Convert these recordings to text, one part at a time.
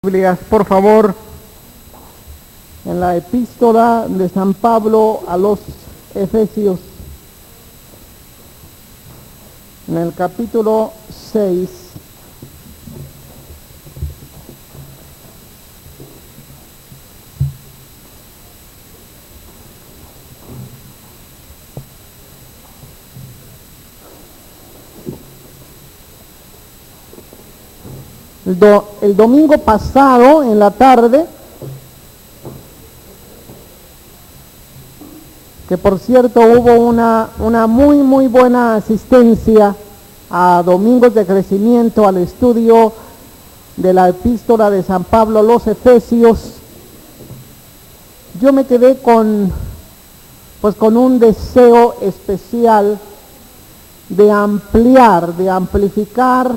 Biblias, por favor, en la epístola de San Pablo a los Efesios, en el capítulo 6. El domingo pasado, en la tarde, que por cierto hubo una muy buena asistencia a Domingos de Crecimiento, al estudio de la epístola de San Pablo a los Efesios, yo me quedé con un deseo especial de amplificar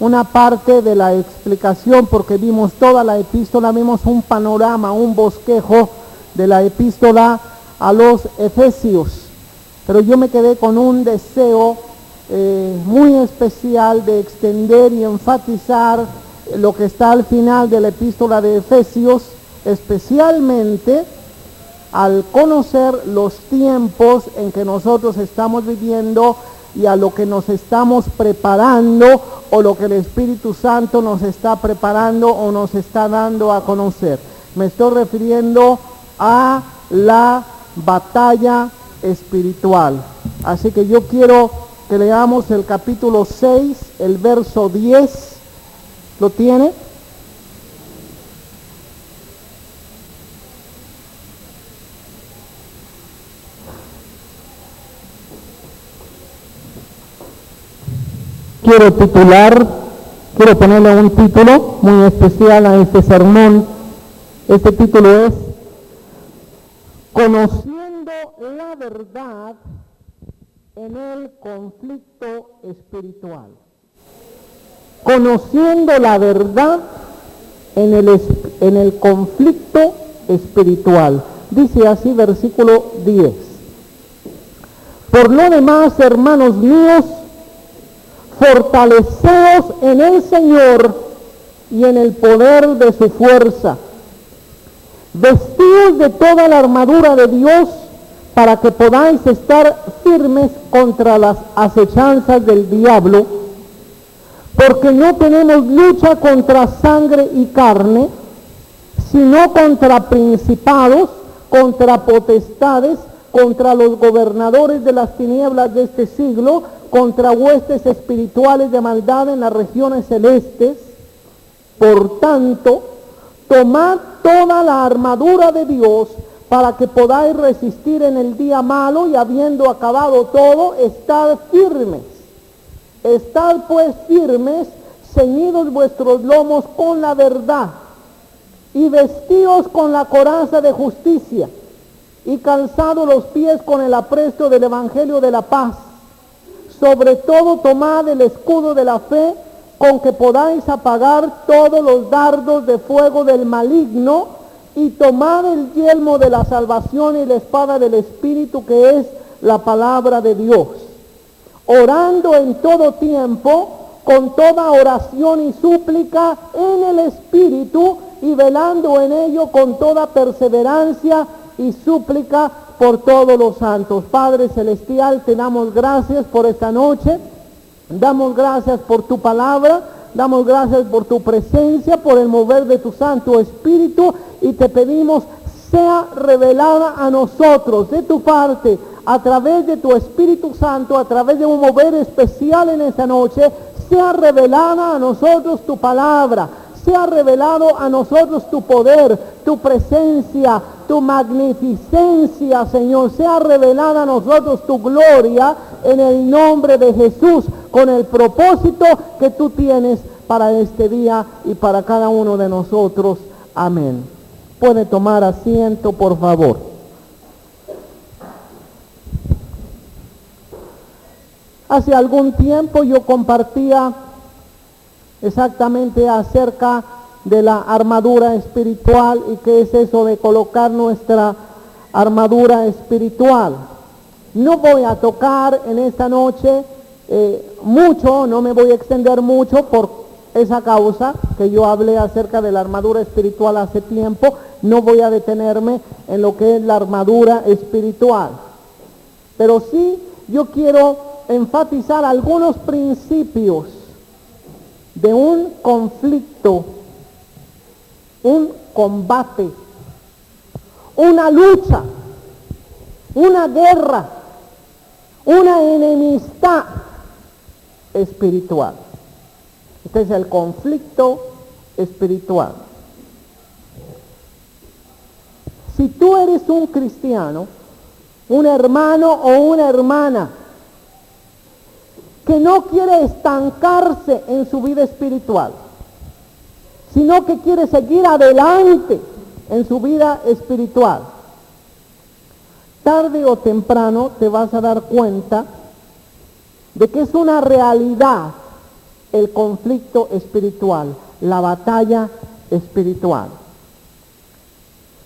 una parte de la explicación, porque vimos toda la epístola, vimos un panorama, un bosquejo de la epístola a los Efesios, pero yo me quedé con un deseo muy especial de extender y enfatizar lo que está al final de la epístola de Efesios, especialmente al conocer los tiempos en que nosotros estamos viviendo y a lo que nos estamos preparando, o lo que el Espíritu Santo nos está preparando o nos está dando a conocer. Me estoy refiriendo a la batalla espiritual. Así que yo quiero que leamos el capítulo 6, el verso 10. ¿Lo tiene? Quiero ponerle un título muy especial a este sermón. Este título es Conociendo la verdad en el conflicto espiritual. Conociendo la verdad en el conflicto espiritual. Dice así versículo 10. Por lo demás, hermanos míos, fortaleceos en el Señor y en el poder de su fuerza. Vestidos de toda la armadura de Dios para que podáis estar firmes contra las acechanzas del diablo, porque no tenemos lucha contra sangre y carne, sino contra principados, contra potestades, contra los gobernadores de las tinieblas de este siglo, contra huestes espirituales de maldad en las regiones celestes. Por tanto, tomad toda la armadura de Dios para que podáis resistir en el día malo, y habiendo acabado todo, estad firmes. Estad pues firmes, ceñidos vuestros lomos con la verdad, y vestidos con la coraza de justicia, y calzados los pies con el apresto del evangelio de la paz. Sobre todo tomad el escudo de la fe, con que podáis apagar todos los dardos de fuego del maligno, y tomad el yelmo de la salvación y la espada del Espíritu, que es la palabra de Dios. Orando en todo tiempo, con toda oración y súplica en el Espíritu, y velando en ello con toda perseverancia y súplica por todos los santos. Padre Celestial, te damos gracias por esta noche, damos gracias por tu palabra, damos gracias por tu presencia, por el mover de tu Santo Espíritu, y te pedimos sea revelada a nosotros de tu parte, a través de tu Espíritu Santo, a través de un mover especial en esta noche, sea revelada a nosotros tu palabra, sea revelado a nosotros tu poder, tu presencia, tu magnificencia, Señor. Sea revelada a nosotros tu gloria, en el nombre de Jesús, con el propósito que tú tienes para este día y para cada uno de nosotros. Amén. Puede tomar asiento, por favor. Hace algún tiempo yo compartía exactamente acerca de la armadura espiritual y qué es eso de colocar nuestra armadura espiritual. No voy a tocar en esta noche mucho, no me voy a extender mucho esa causa, que yo hablé acerca de la armadura espiritual hace tiempo, no voy a detenerme en lo que es la armadura espiritual. Pero sí, yo quiero enfatizar algunos principios de un conflicto, un combate, una lucha, una guerra, una enemistad espiritual. Este es el conflicto espiritual. Si tú eres un cristiano, un hermano o una hermana que no quiere estancarse en su vida espiritual, sino que quiere seguir adelante en su vida espiritual, tarde o temprano te vas a dar cuenta de que es una realidad el conflicto espiritual, la batalla espiritual.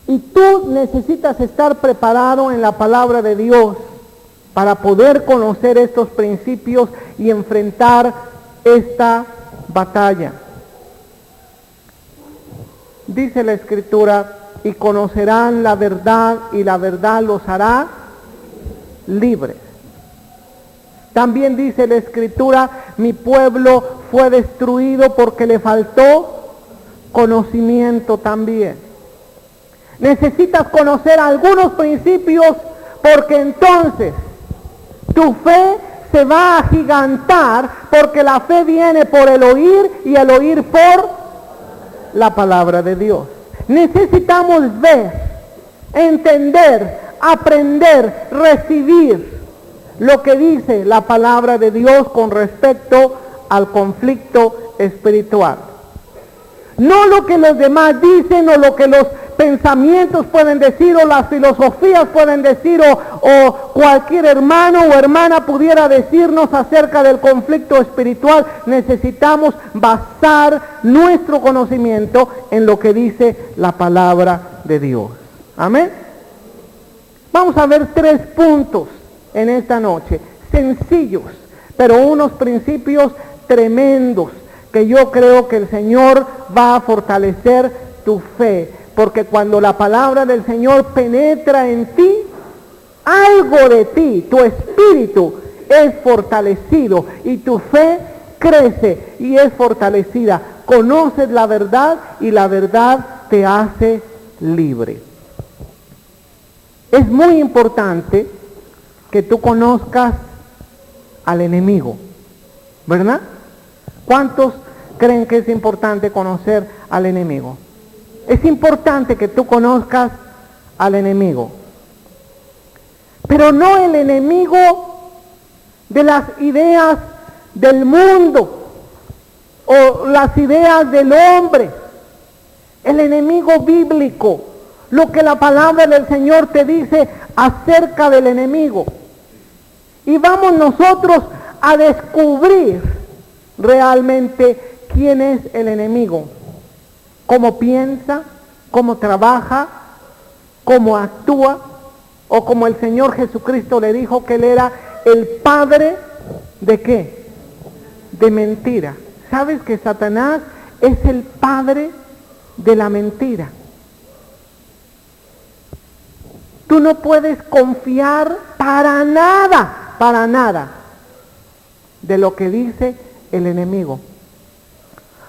Y tú necesitas estar preparado en la palabra de Dios para poder conocer estos principios y enfrentar esta batalla. Dice la Escritura, y conocerán la verdad, y la verdad los hará libres. También dice la Escritura, mi pueblo fue destruido porque le faltó conocimiento también. Necesitas conocer algunos principios porque entonces tu fe se va a agigantar, porque la fe viene por el oír y el oír por la palabra de Dios. Necesitamos ver, entender, aprender, recibir lo que dice la palabra de Dios con respecto al conflicto espiritual. No lo que los demás dicen o lo que los pensamientos pueden decir o las filosofías pueden decir o cualquier hermano o hermana pudiera decirnos acerca del conflicto espiritual. Necesitamos basar nuestro conocimiento en lo que dice la palabra de Dios. Amén. Vamos a ver 3 puntos en esta noche, sencillos, pero unos principios tremendos que yo creo que el Señor va a fortalecer tu fe, porque cuando la palabra del Señor penetra en ti, algo de ti, tu espíritu es fortalecido y tu fe crece y es fortalecida. Conoces la verdad y la verdad te hace libre. Es muy importante que tú conozcas al enemigo, ¿verdad? ¿Cuántos creen que es importante conocer al enemigo? Es importante que tú conozcas al enemigo, pero no el enemigo de las ideas del mundo o las ideas del hombre, el enemigo bíblico, lo que la palabra del Señor te dice acerca del enemigo. Y vamos nosotros a descubrir realmente quién es el enemigo, cómo piensa, cómo trabaja, cómo actúa, o como el Señor Jesucristo le dijo que Él era el padre ¿de qué? De mentira. ¿Sabes que Satanás es el padre de la mentira? Tú no puedes confiar para nada, de lo que dice el enemigo.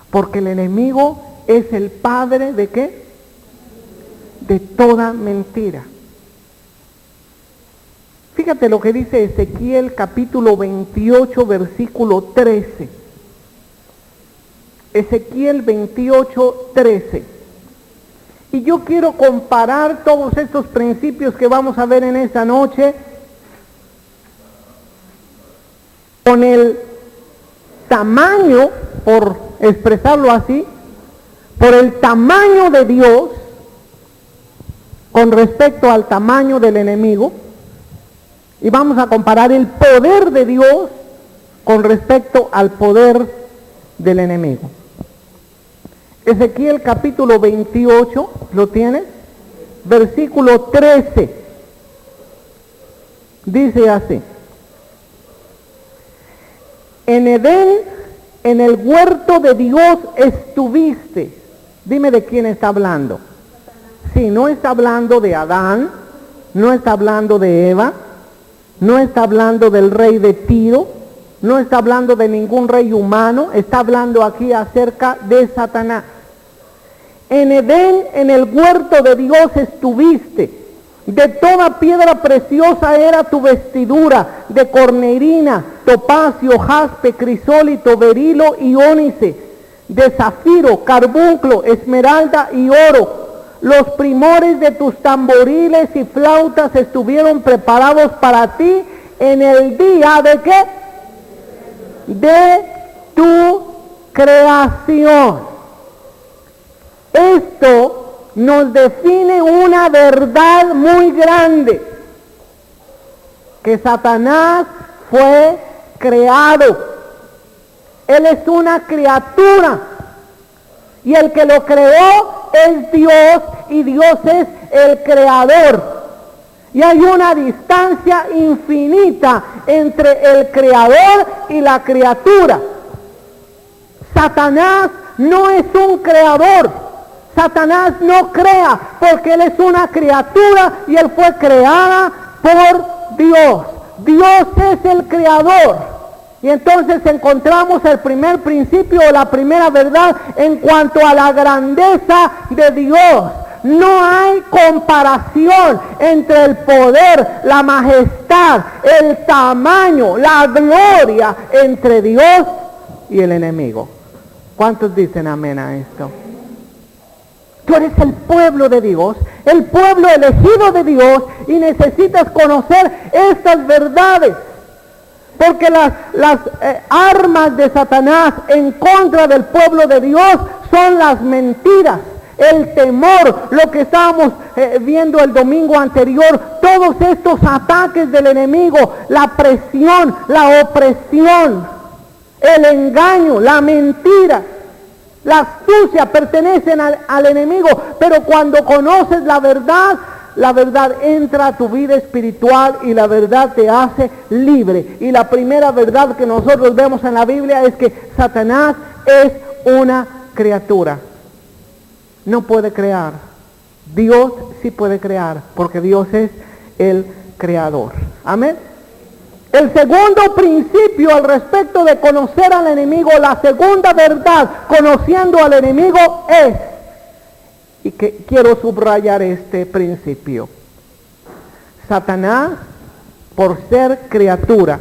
Porque el enemigo es el padre ¿de qué? De toda mentira. Fíjate lo que dice Ezequiel capítulo 28, versículo 13. Ezequiel 28, 13. Y yo quiero comparar todos estos principios que vamos a ver en esta noche con el tamaño, por expresarlo así, por el tamaño de Dios con respecto al tamaño del enemigo, y vamos a comparar el poder de Dios con respecto al poder del enemigo. Ezequiel capítulo 28, ¿lo tienes? Versículo 13. Dice así: en Edén en el huerto de Dios estuviste. Dime de quién está hablando. Sí, no está hablando de Adán, no está hablando de Eva, no está hablando del rey de Tiro, no está hablando de ningún rey humano, está hablando aquí acerca de Satanás. En Edén, en el huerto de Dios estuviste. De toda piedra preciosa era tu vestidura, de cornerina, topacio, jaspe, crisólito, berilo y ónice, de zafiro, carbunclo, esmeralda y oro. Los primores de tus tamboriles y flautas estuvieron preparados para ti en el día de ¿qué? De tu creación. Esto nos define una verdad muy grande, que Satanás fue creado. Él es una criatura y el que lo creó es Dios y Dios es el creador. Y hay una distancia infinita entre el creador y la criatura. Satanás no es un creador. Satanás no crea porque él es una criatura y él fue creada por Dios. Dios es el creador. Y entonces encontramos el primer principio o la primera verdad en cuanto a la grandeza de Dios. No hay comparación entre el poder, la majestad, el tamaño, la gloria entre Dios y el enemigo. ¿Cuántos dicen amén a esto? Tú eres el pueblo de Dios, el pueblo elegido de Dios, y necesitas conocer estas verdades. Porque las armas de Satanás en contra del pueblo de Dios son las mentiras, el temor, lo que estábamos viendo el domingo anterior, todos estos ataques del enemigo, la presión, la opresión, el engaño, la mentira. La astucia pertenecen al enemigo, pero cuando conoces la verdad entra a tu vida espiritual y la verdad te hace libre. Y la primera verdad que nosotros vemos en la Biblia es que Satanás es una criatura. No puede crear. Dios sí puede crear, porque Dios es el creador. Amén. El segundo principio al respecto de conocer al enemigo, la segunda verdad conociendo al enemigo es, y que quiero subrayar este principio, Satanás, por ser criatura,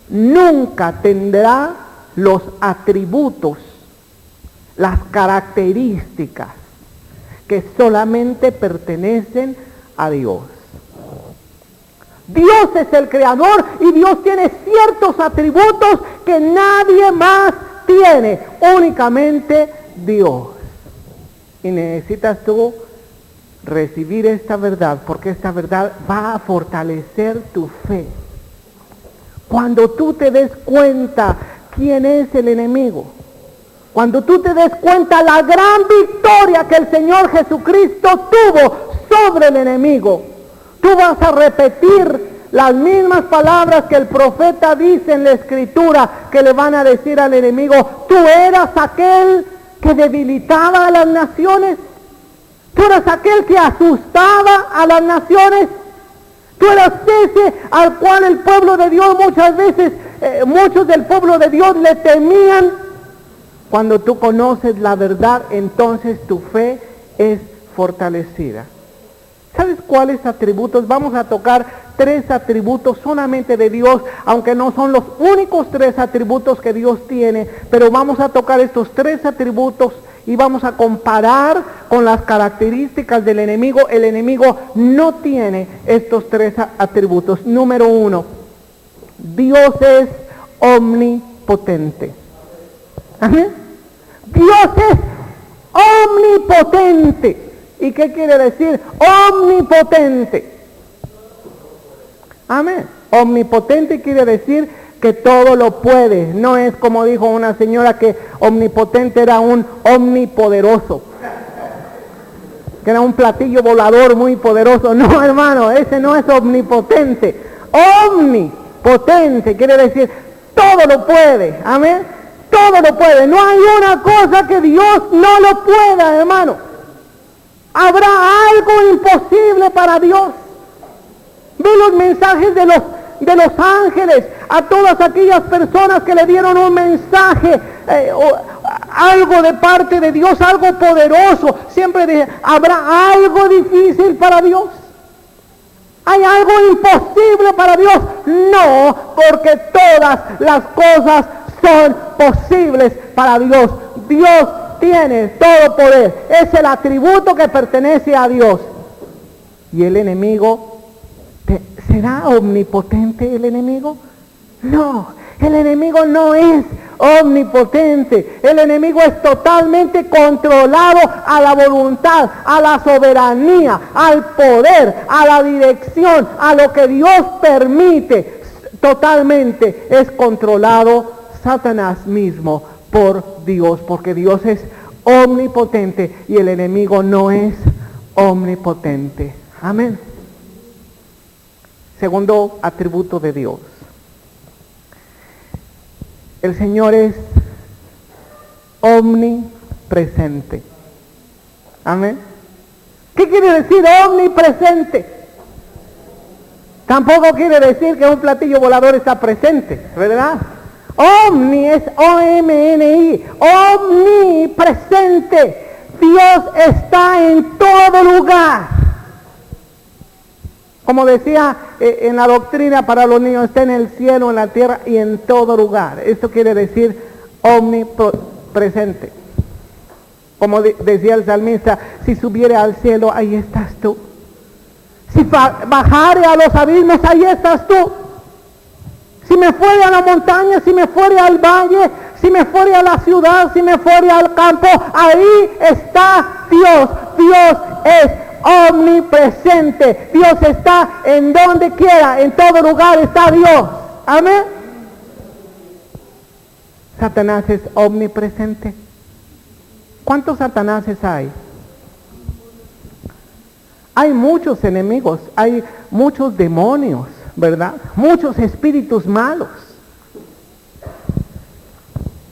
nunca tendrá los atributos, las características que solamente pertenecen a Dios. Dios es el creador y Dios tiene ciertos atributos que nadie más tiene, únicamente Dios. Y necesitas tú recibir esta verdad, porque esta verdad va a fortalecer tu fe. Cuando tú te des cuenta quién es el enemigo, cuando tú te des cuenta la gran victoria que el Señor Jesucristo tuvo sobre el enemigo, tú vas a repetir las mismas palabras que el profeta dice en la Escritura, que le van a decir al enemigo: tú eras aquel que debilitaba a las naciones, tú eras aquel que asustaba a las naciones, tú eras ese al cual el pueblo de Dios muchas veces, muchos del pueblo de Dios le temían. Cuando tú conoces la verdad, entonces tu fe es fortalecida. ¿Sabes cuáles atributos? Vamos a tocar 3 atributos solamente de Dios, aunque no son los únicos 3 atributos que Dios tiene, pero vamos a tocar estos 3 atributos y vamos a comparar con las características del enemigo. El enemigo no tiene estos 3 atributos. Número 1, Dios es omnipotente. ¿Amén? Dios es omnipotente. ¿Y qué quiere decir omnipotente? Amén. Omnipotente quiere decir que todo lo puede. No es como dijo una señora que omnipotente era un omnipoderoso, que era un platillo volador muy poderoso. No, hermano, ese no es omnipotente. Omnipotente quiere decir todo lo puede. Amén. Todo lo puede. No hay una cosa que Dios no lo pueda, hermano. ¿Habrá algo imposible para Dios? Ve los mensajes de los ángeles a todas aquellas personas que le dieron un mensaje, algo de parte de Dios, algo poderoso. Siempre dije, ¿habrá algo difícil para Dios? ¿Hay algo imposible para Dios? No, porque todas las cosas son posibles para Dios. Dios tiene todo poder. Es el atributo que pertenece a Dios. ¿Y el enemigo? ¿Será omnipotente el enemigo? No, el enemigo no es omnipotente. El enemigo es totalmente controlado a la voluntad, a la soberanía, al poder, a la dirección, a lo que Dios permite. Totalmente es controlado Satanás mismo por Dios, porque Dios es omnipotente y el enemigo no es omnipotente. Amén. Segundo atributo de Dios. El Señor es omnipresente. Amén. ¿Qué quiere decir omnipresente? Tampoco quiere decir que un platillo volador está presente, ¿verdad? Omni es O-M-N-I, omnipresente. Dios está en todo lugar. Como decía en la doctrina para los niños, está en el cielo, en la tierra y en todo lugar. Esto quiere decir omnipresente. Como decía el salmista, si subiere al cielo, ahí estás tú. Si bajare a los abismos, ahí estás tú. Si me fuere a la montaña, si me fuere al valle, si me fuere a la ciudad, si me fuere al campo, ahí está Dios. Dios es omnipresente. Dios está en donde quiera, en todo lugar está Dios. Amén. Satanás es omnipresente. ¿Cuántos Satanáses hay? Hay muchos enemigos, hay muchos demonios, ¿verdad? Muchos espíritus malos.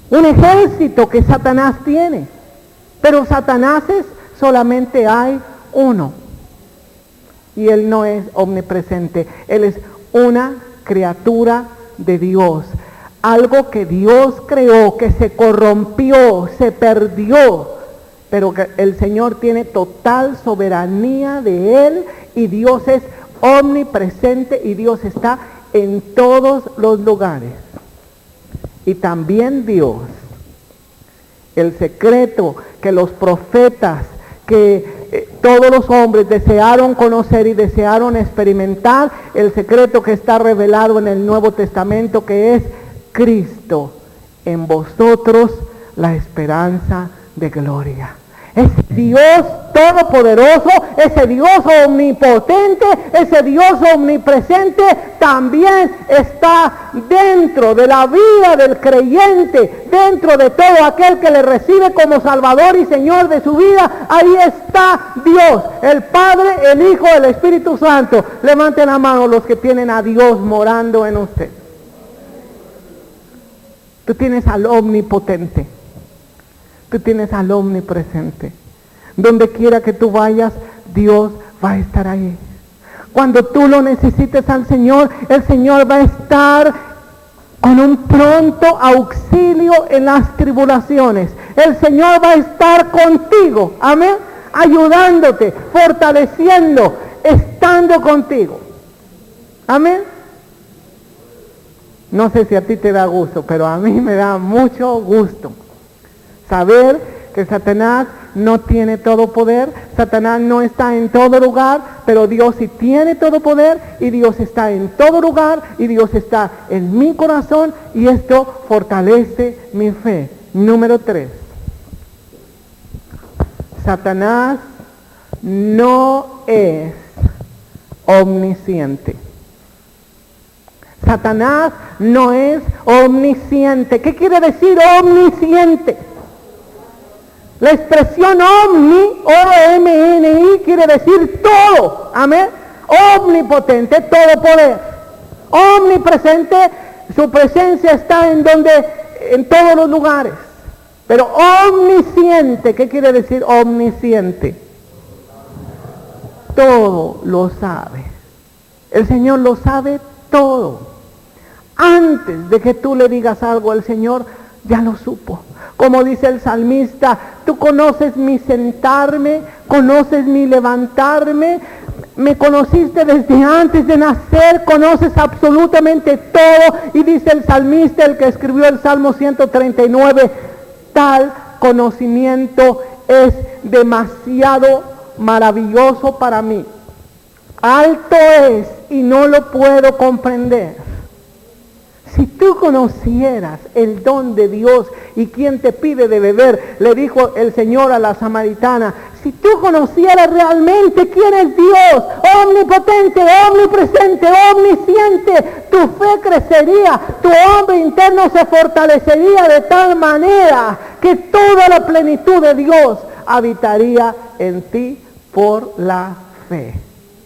Un ejército que Satanás tiene. Pero Satanáses solamente hay uno. Y él no es omnipresente. Él es una criatura de Dios. Algo que Dios creó, que se corrompió, se perdió. Pero que el Señor tiene total soberanía de él. Y Dios es omnipresente y Dios está en todos los lugares. Y también Dios, el secreto que los profetas, que todos los hombres desearon conocer y desearon experimentar, el secreto que está revelado en el Nuevo Testamento, que es Cristo en vosotros, la esperanza de gloria. Ese Dios todopoderoso, ese Dios omnipotente, ese Dios omnipresente también está dentro de la vida del creyente, dentro de todo aquel que le recibe como Salvador y Señor de su vida. Ahí está Dios, el Padre, el Hijo, el Espíritu Santo. Levanten la mano los que tienen a Dios morando en usted. Tú tienes al omnipotente. Tú tienes al omnipresente. Donde quiera que tú vayas, Dios va a estar ahí. Cuando tú lo necesites al Señor, el Señor va a estar con un pronto auxilio en las tribulaciones. El Señor va a estar contigo, amén, ayudándote, fortaleciendo, estando contigo. Amén. No sé si a ti te da gusto, pero a mí me da mucho gusto saber que Satanás no tiene todo poder, Satanás no está en todo lugar, pero Dios sí tiene todo poder y Dios está en todo lugar y Dios está en mi corazón y esto fortalece mi fe. Número 3. Satanás no es omnisciente. Satanás no es omnisciente. ¿Qué quiere decir omnisciente? La expresión omni, O-M-N-I, quiere decir todo. Amén. Omnipotente, todo poder. Omnipresente, Su presencia está en todos los lugares. Pero omnisciente, ¿qué quiere decir omnisciente? Todo lo sabe. El Señor lo sabe todo. Antes de que tú le digas algo, el Señor ya lo supo. Como dice el salmista, tú conoces mi sentarme, conoces mi levantarme, me conociste desde antes de nacer, conoces absolutamente todo. Y dice el salmista, el que escribió el Salmo 139, tal conocimiento es demasiado maravilloso para mí. Alto es y no lo puedo comprender. Si tú conocieras el don de Dios y quién te pide de beber, le dijo el Señor a la samaritana, si tú conocieras realmente quién es Dios, omnipotente, omnipresente, omnisciente, tu fe crecería, tu hombre interno se fortalecería de tal manera que toda la plenitud de Dios habitaría en ti por la fe.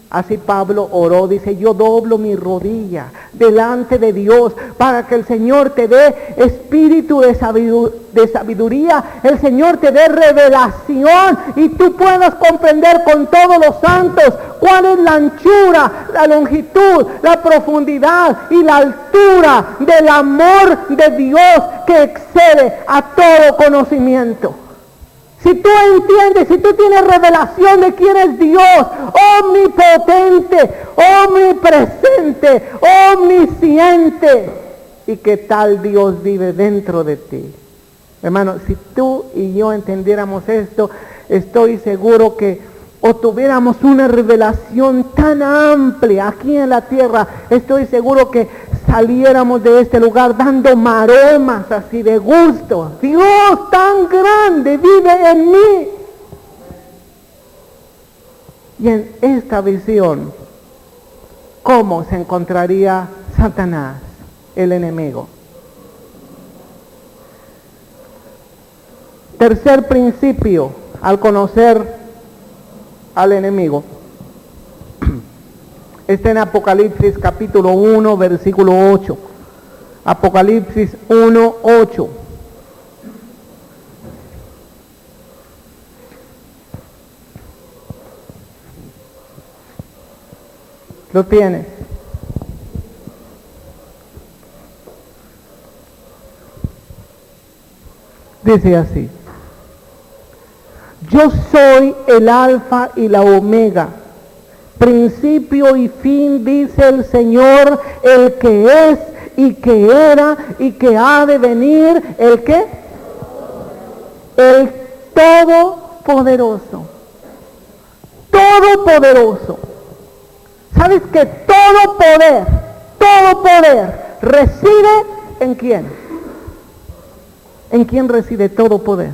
Así Pablo oró, dice, yo doblo mi rodilla delante de Dios para que el Señor te dé espíritu de sabiduría, el Señor te dé revelación y tú puedas comprender con todos los santos cuál es la anchura, la longitud, la profundidad y la altura del amor de Dios que excede a todo conocimiento. Si tú entiendes, si tú tienes revelación de quién es Dios, omnipotente, omnipresente, omnisciente, y que tal Dios vive dentro de ti. Hermano, si tú y yo entendiéramos esto, estoy seguro que o tuviéramos una revelación tan amplia aquí en la tierra, estoy seguro que saliéramos de este lugar dando maromas así de gusto. Dios tan grande vive en mí. Y en esta visión, ¿cómo se encontraría Satanás, el enemigo? Tercer principio, al conocer al enemigo, está en Apocalipsis capítulo 1, versículo 8. Apocalipsis 1, 8. ¿Lo tienes? Dice así: yo soy el alfa y la omega, principio y fin, dice el Señor, el que es y que era y que ha de venir, ¿el qué? El Todopoderoso. Todopoderoso. ¿Sabes que todo poder reside en quién? ¿En quién reside todo poder?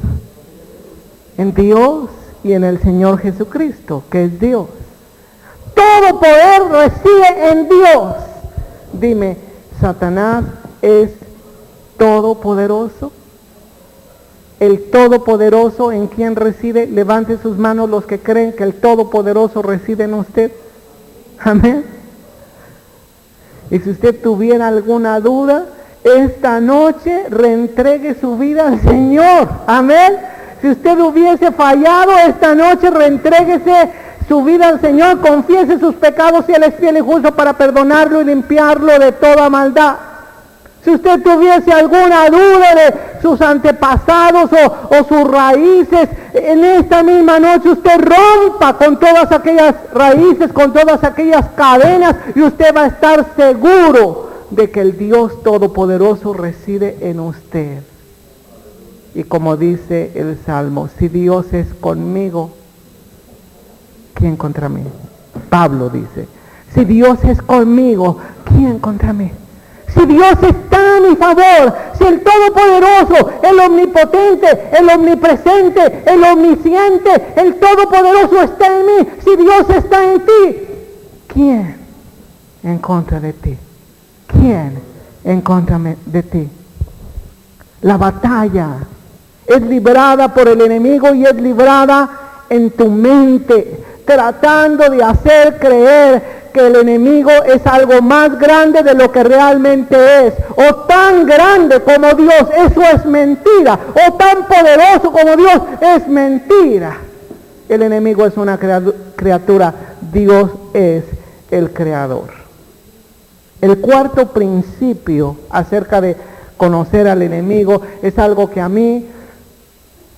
En Dios y en el Señor Jesucristo, que es Dios. Todo poder reside en Dios. Dime, ¿Satanás es todopoderoso? El Todopoderoso, ¿en quién reside? Levante sus manos los que creen que el Todopoderoso reside en usted. Amén. Y si usted tuviera alguna duda, esta noche reentregue su vida al Señor. Amén. Si usted hubiese fallado esta noche, reentréguese su vida al Señor, confiese sus pecados y Él es fiel y justo para perdonarlo y limpiarlo de toda maldad. Si usted tuviese alguna duda de sus antepasados o sus raíces, en esta misma noche usted rompa con todas aquellas raíces, con todas aquellas cadenas, y usted va a estar seguro de que el Dios Todopoderoso reside en usted. Y como dice el Salmo, si Dios es conmigo, ¿quién contra mí? Pablo dice, si Dios es conmigo, ¿quién contra mí? Si Dios está a mi favor, si el Todopoderoso, el Omnipotente, el Omnipresente, el Omnisciente, el Todopoderoso está en mí, si Dios está en ti, ¿quién en contra de ti? ¿Quién en contra de ti? La batalla es librada por el enemigo y es librada en tu mente, tratando de hacer creer que el enemigo es algo más grande de lo que realmente es, o tan grande como Dios, eso es mentira, o tan poderoso como Dios, es mentira. El enemigo es una criatura, Dios es el creador. El cuarto principio acerca de conocer al enemigo es algo que a mí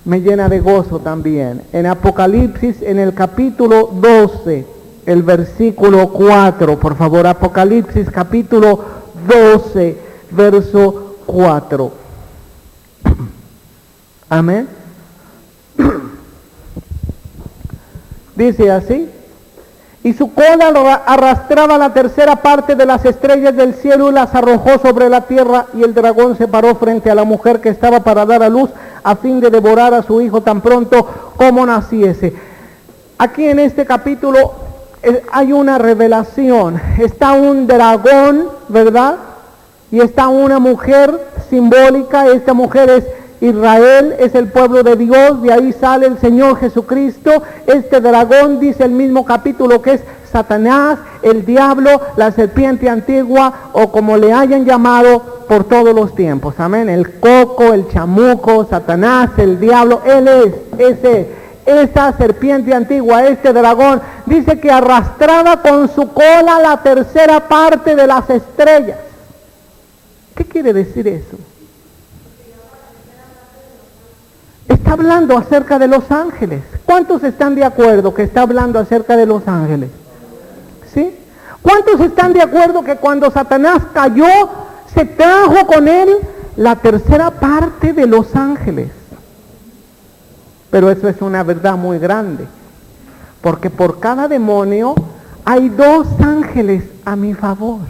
me llena de gozo también. En Apocalipsis, en el capítulo 12, el versículo 4, por favor, Apocalipsis capítulo 12, verso 4. Amén. Dice así: y su cola arrastraba la tercera parte de las estrellas del cielo y las arrojó sobre la tierra, y el dragón se paró frente a la mujer que estaba para dar a luz, a fin de devorar a su hijo tan pronto como naciese. Aquí en este capítulo hay una revelación. Está un dragón, ¿verdad? Y está una mujer simbólica. Esta mujer es Israel, es el pueblo de Dios, de ahí sale el Señor Jesucristo. Este dragón, dice el mismo capítulo, que es Satanás, el diablo, la serpiente antigua, o como le hayan llamado por todos los tiempos. Amén. El coco, el chamuco, Satanás, el diablo, él es esa serpiente antigua, este dragón. Dice que arrastraba con su cola la tercera parte de las estrellas. ¿Qué quiere decir eso? Está hablando acerca de los ángeles. ¿Cuántos están de acuerdo que está hablando acerca de los ángeles? ¿Sí? ¿Cuántos están de acuerdo que cuando Satanás cayó, se trajo con él la tercera parte de los ángeles? Pero eso es una verdad muy grande, porque por cada demonio hay 2 ángeles a mi favor.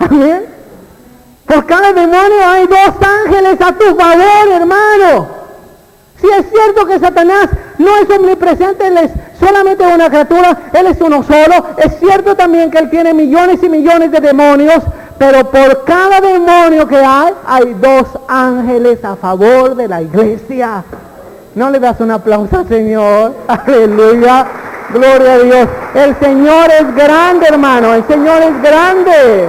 ¿Amén? Por cada demonio hay 2 ángeles a tu favor, hermano. Si es cierto que Satanás no es omnipresente, él es solamente una criatura, él es uno solo. Es cierto también que él tiene millones y millones de demonios, pero por cada demonio que hay 2 ángeles a favor de la iglesia. ¿No le das un aplauso al Señor? Aleluya, gloria a Dios. El Señor es grande, hermano, el Señor es grande.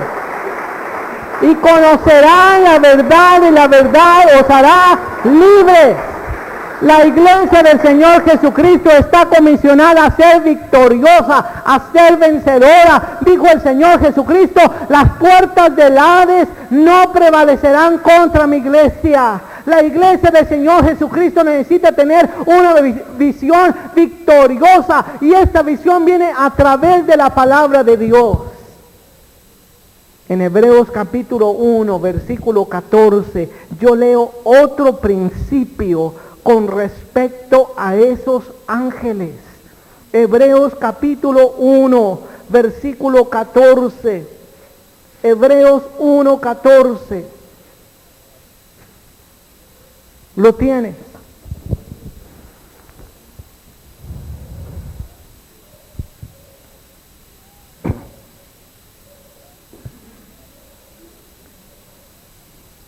Y conocerán la verdad, y la verdad os hará libres. La iglesia del Señor Jesucristo está comisionada a ser victoriosa, a ser vencedora. Dijo el Señor Jesucristo: las puertas del Hades no prevalecerán contra mi iglesia. La iglesia del Señor Jesucristo necesita tener una visión victoriosa, y esta visión viene a través de la palabra de Dios. En Hebreos capítulo 1, versículo 14, yo leo otro principio con respecto a esos ángeles. Hebreos capítulo 1, versículo 14. Hebreos 1, 14. ¿Lo tienes?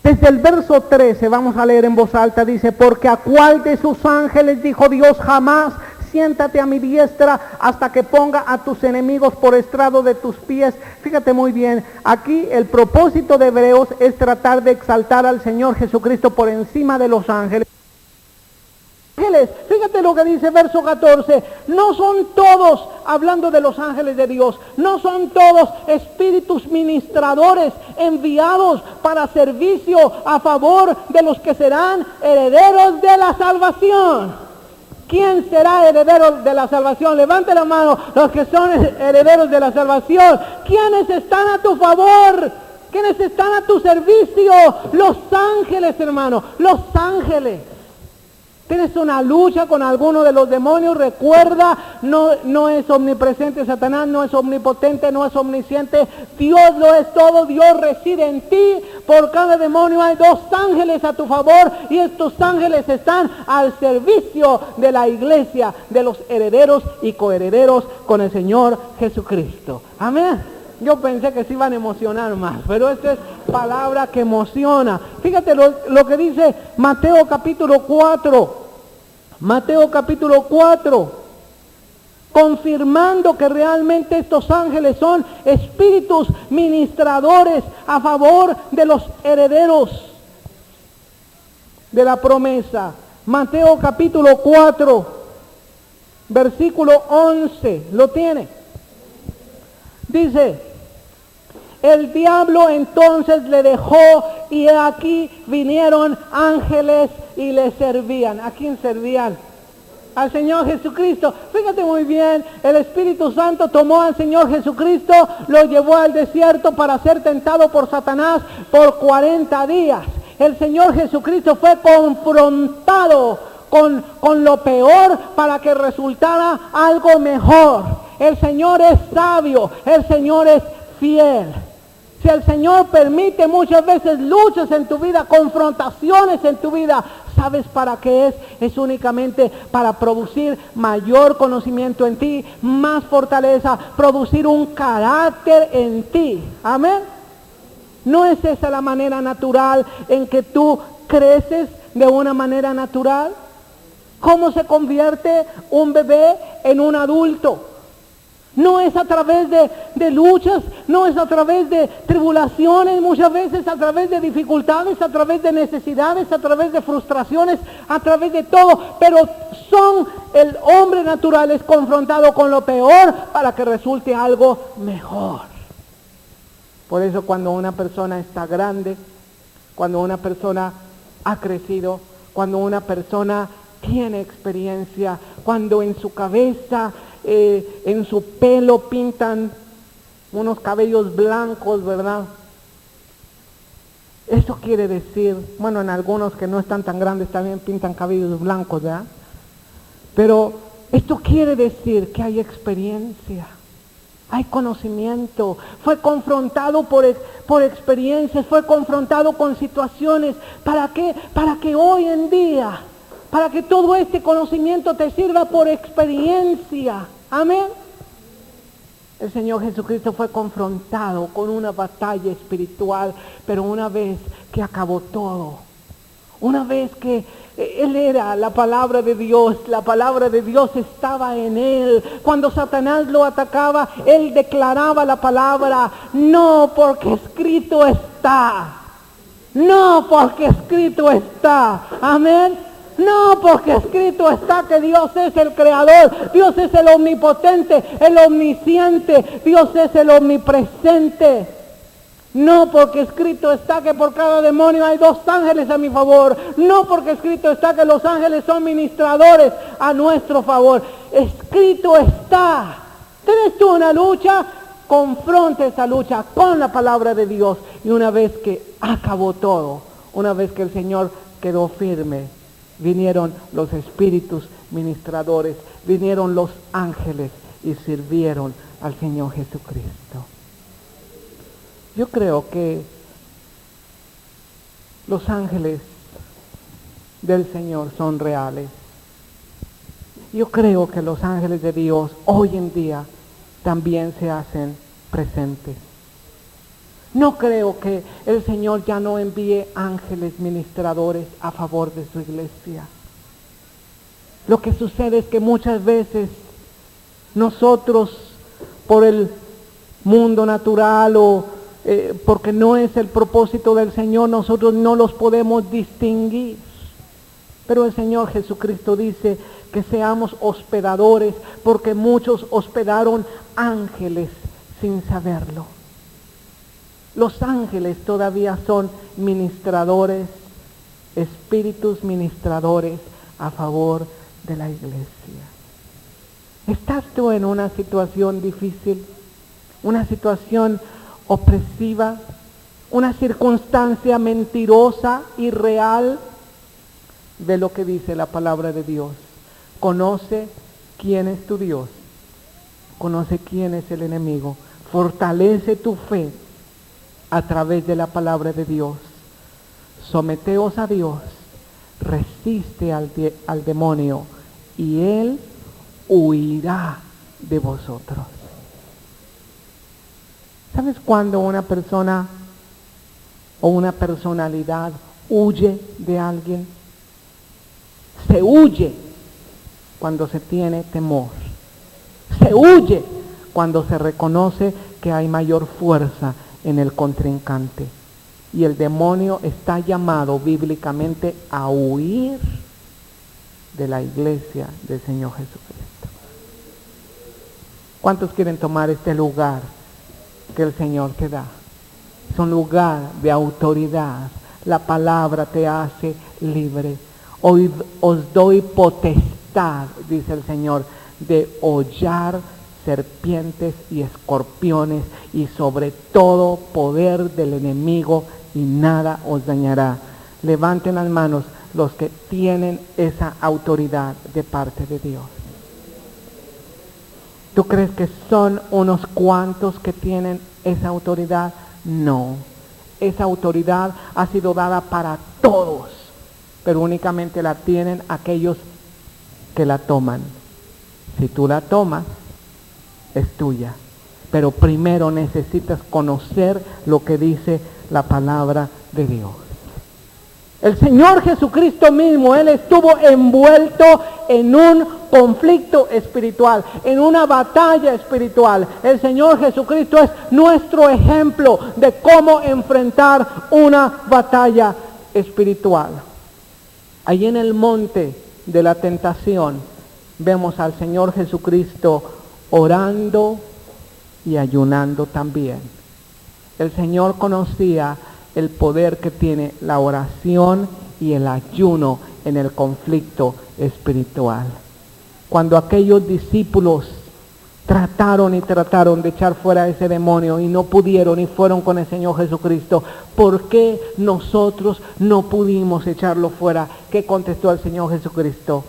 Desde el verso 13 vamos a leer en voz alta. Dice: porque a cuál de sus ángeles dijo Dios jamás: siéntate a mi diestra hasta que ponga a tus enemigos por estrado de tus pies. Fíjate muy bien, aquí el propósito de Hebreos es tratar de exaltar al Señor Jesucristo por encima de los ángeles. Fíjate lo que dice verso 14: no son todos, hablando de los ángeles de Dios, no son todos espíritus ministradores enviados para servicio a favor de los que serán herederos de la salvación. ¿Quién será heredero de la salvación? Levante la mano los que son herederos de la salvación. ¿Quiénes están a tu favor? ¿Quiénes están a tu servicio? Los ángeles, hermano, los ángeles. Tienes una lucha con alguno de los demonios, recuerda, no es omnipresente Satanás, no es omnipotente, no es omnisciente, Dios lo es todo, Dios reside en ti. Por cada demonio hay 2 ángeles a tu favor, y estos ángeles están al servicio de la iglesia, de los herederos y coherederos con el Señor Jesucristo. Amén. Yo pensé que se iban a emocionar más, pero esta es palabra que emociona. Fíjate lo que dice Mateo capítulo 4. Mateo capítulo 4. confirmando que realmente estos ángeles son espíritus ministradores a favor de los herederos de la promesa. Mateo capítulo 4, versículo 11, ¿lo tiene? Dice: el diablo entonces le dejó y aquí vinieron ángeles y le servían. ¿A quién servían? Al Señor Jesucristo. Fíjate muy bien, el Espíritu Santo tomó al Señor Jesucristo, lo llevó al desierto para ser tentado por Satanás por 40 días. El Señor Jesucristo fue confrontado con lo peor para que resultara algo mejor. El Señor es sabio, el Señor es fiel. Si el Señor permite muchas veces luchas en tu vida, confrontaciones en tu vida, ¿sabes para qué es? Es únicamente para producir mayor conocimiento en ti, más fortaleza, producir un carácter en ti. Amén. ¿No es esa la manera natural en que tú creces de una manera natural? ¿Cómo se convierte un bebé en un adulto? No es a través de luchas, no es a través de tribulaciones, muchas veces a través de dificultades, a través de necesidades, a través de frustraciones, a través de todo. Pero el hombre natural es confrontado con lo peor para que resulte algo mejor. Por eso cuando una persona está grande, cuando una persona ha crecido, cuando una persona tiene experiencia, cuando en su cabeza, en su pelo pintan unos cabellos blancos, ¿verdad? Eso quiere decir, bueno, en algunos que no están tan grandes también pintan cabellos blancos, ¿verdad? Pero esto quiere decir que hay experiencia, hay conocimiento, fue confrontado por experiencias, fue confrontado con situaciones. ¿Para qué? Para que hoy en día, para que todo este conocimiento te sirva por experiencia. Amén. El Señor Jesucristo fue confrontado con una batalla espiritual, pero una vez que acabó todo, una vez que Él era la palabra de Dios, la palabra de Dios estaba en Él. Cuando Satanás lo atacaba, Él declaraba la palabra: no, porque escrito está. No, porque escrito está. Amén. No, porque escrito está que Dios es el creador, Dios es el omnipotente, el omnisciente, Dios es el omnipresente. No, porque escrito está que por cada demonio hay 2 ángeles a mi favor. No, porque escrito está que los ángeles son ministradores a nuestro favor. Escrito está. ¿Tienes tú una lucha? Confronta esa lucha con la palabra de Dios. Y una vez que acabó todo, una vez que el Señor quedó firme, vinieron los espíritus ministradores, vinieron los ángeles y sirvieron al Señor Jesucristo. Yo creo que los ángeles del Señor son reales. Yo creo que los ángeles de Dios hoy en día también se hacen presentes. No creo que el Señor ya no envíe ángeles ministradores a favor de su iglesia. Lo que sucede es que muchas veces nosotros, por el mundo natural o porque no es el propósito del Señor, nosotros no los podemos distinguir. Pero el Señor Jesucristo dice que seamos hospedadores, porque muchos hospedaron ángeles sin saberlo. Los ángeles todavía son ministradores, espíritus ministradores a favor de la iglesia. ¿Estás tú en una situación difícil? ¿Una situación opresiva? ¿Una circunstancia mentirosa, irreal? Ve lo que dice la palabra de Dios. Conoce quién es tu Dios. Conoce quién es el enemigo. Fortalece tu fe a través de la palabra de Dios. Someteos a Dios, resiste al demonio y él huirá de vosotros. ¿Sabes cuándo una persona o una personalidad huye de alguien? Se huye cuando se tiene temor. Se huye cuando se reconoce que hay mayor fuerza en el contrincante. Y el demonio está llamado bíblicamente a huir de la iglesia del Señor Jesucristo. ¿Cuántos quieren tomar este lugar que el Señor te da? Es un lugar de autoridad. La palabra te hace libre. Hoy os doy potestad, dice el Señor, de hollar serpientes y escorpiones y sobre todo poder del enemigo, y nada os dañará. Levanten las manos los que tienen esa autoridad de parte de Dios. ¿Tú crees que son unos cuantos que tienen esa autoridad? No. Esa autoridad ha sido dada para todos, pero únicamente la tienen aquellos que la toman. Si tú la tomas, es tuya. Pero primero necesitas conocer lo que dice la palabra de Dios. El Señor Jesucristo mismo, Él estuvo envuelto en un conflicto espiritual, en una batalla espiritual. El Señor Jesucristo es nuestro ejemplo de cómo enfrentar una batalla espiritual. Allí en el monte de la tentación, vemos al Señor Jesucristo orando y ayunando también. El Señor conocía el poder que tiene la oración y el ayuno en el conflicto espiritual. Cuando aquellos discípulos trataron de echar fuera a ese demonio y no pudieron y fueron con el Señor Jesucristo, ¿por qué nosotros no pudimos echarlo fuera? ¿Qué contestó el Señor Jesucristo?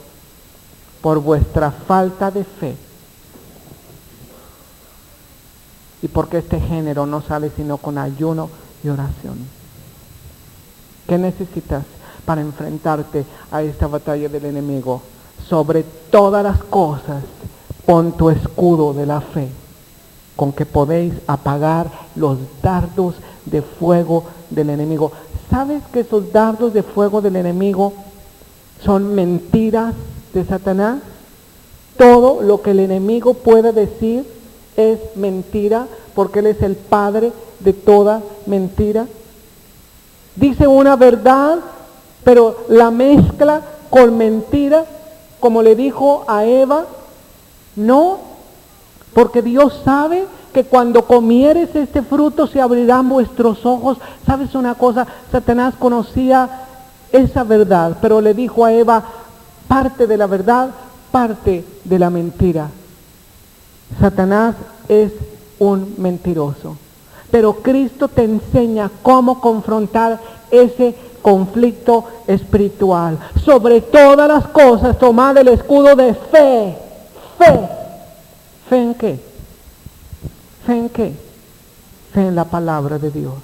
Por vuestra falta de fe. Y porque este género no sale sino con ayuno y oración. ¿Qué necesitas para enfrentarte a esta batalla del enemigo? Sobre todas las cosas, pon tu escudo de la fe, con que podéis apagar los dardos de fuego del enemigo. ¿Sabes que esos dardos de fuego del enemigo son mentiras de Satanás? Todo lo que el enemigo pueda decir es mentira, porque él es el padre de toda mentira. Dice una verdad, pero la mezcla con mentira, como le dijo a Eva. No, porque Dios sabe que cuando comieres este fruto se abrirán vuestros ojos. ¿Sabes una cosa? Satanás conocía esa verdad, pero le dijo a Eva parte de la verdad, parte de la mentira. Satanás es un mentiroso, pero Cristo te enseña cómo confrontar ese conflicto espiritual. Sobre todas las cosas, tomad el escudo de fe. Fe. ¿Fe en qué? ¿Fe en qué? Fe en la palabra de Dios.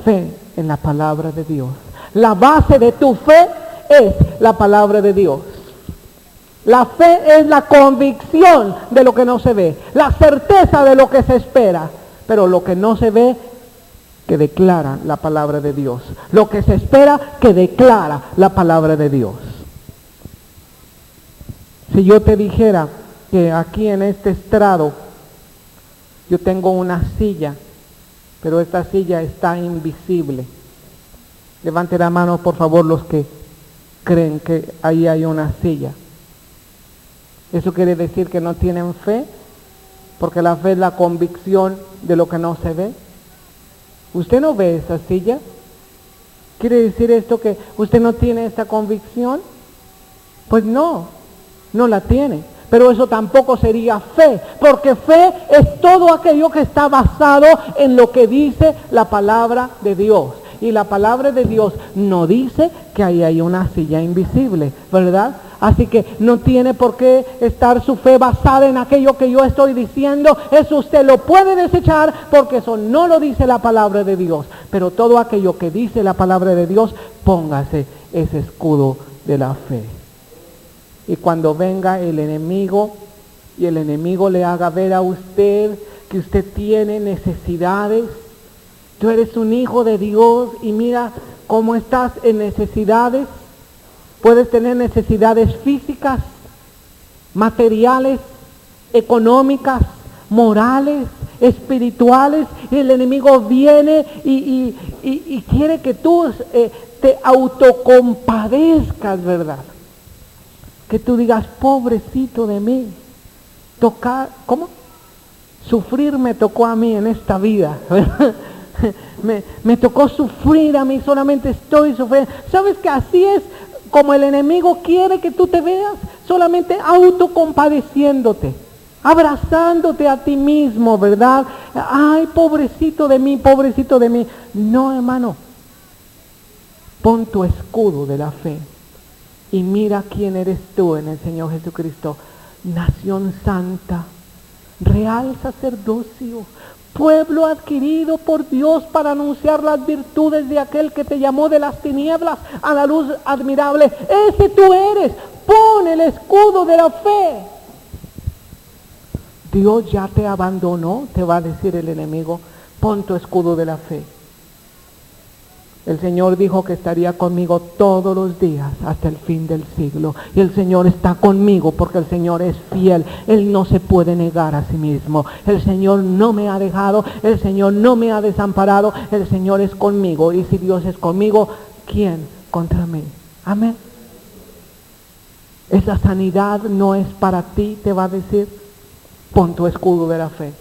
Fe en la palabra de Dios. La base de tu fe es la palabra de Dios. La fe es la convicción de lo que no se ve, la certeza de lo que se espera, pero lo que no se ve, que declara la palabra de Dios. Lo que se espera, que declara la palabra de Dios. Si yo te dijera que aquí en este estrado yo tengo una silla, pero esta silla está invisible. Levante la mano, por favor, los que creen que ahí hay una silla. ¿Eso quiere decir que no tienen fe? Porque la fe es la convicción de lo que no se ve. ¿Usted no ve esa silla? ¿Quiere decir esto que usted no tiene esta convicción? Pues no la tiene. Pero eso tampoco sería fe, porque fe es todo aquello que está basado en lo que dice la palabra de Dios. Y la palabra de Dios no dice que ahí hay una silla invisible, ¿verdad? Así que no tiene por qué estar su fe basada en aquello que yo estoy diciendo. Eso usted lo puede desechar porque eso no lo dice la palabra de Dios. Pero todo aquello que dice la palabra de Dios, póngase ese escudo de la fe. Y cuando venga el enemigo y el enemigo le haga ver a usted que usted tiene necesidades, tú eres un hijo de Dios y mira cómo estás en necesidades. Puedes tener necesidades físicas, materiales, económicas, morales, espirituales, y el enemigo viene y quiere que tú te autocompadezcas, ¿verdad? Que tú digas, pobrecito de mí, sufrir me tocó a mí en esta vida, me tocó sufrir a mí, solamente estoy sufriendo. ¿Sabes que así es como el enemigo quiere que tú te veas? Solamente autocompadeciéndote, abrazándote a ti mismo, ¿verdad? Ay, pobrecito de mí, pobrecito de mí. No, hermano, pon tu escudo de la fe y mira quién eres tú en el Señor Jesucristo. Nación santa, real sacerdocio, pueblo adquirido por Dios para anunciar las virtudes de aquel que te llamó de las tinieblas a la luz admirable. Ese tú eres. Pon el escudo de la fe. Dios ya te abandonó, te va a decir el enemigo. Pon tu escudo de la fe. El Señor dijo que estaría conmigo todos los días hasta el fin del siglo. Y el Señor está conmigo porque el Señor es fiel. Él no se puede negar a sí mismo. El Señor no me ha dejado. El Señor no me ha desamparado. El Señor es conmigo. Y si Dios es conmigo, ¿quién contra mí? Amén. Esa sanidad no es para ti, te va a decir. Pon tu escudo de la fe.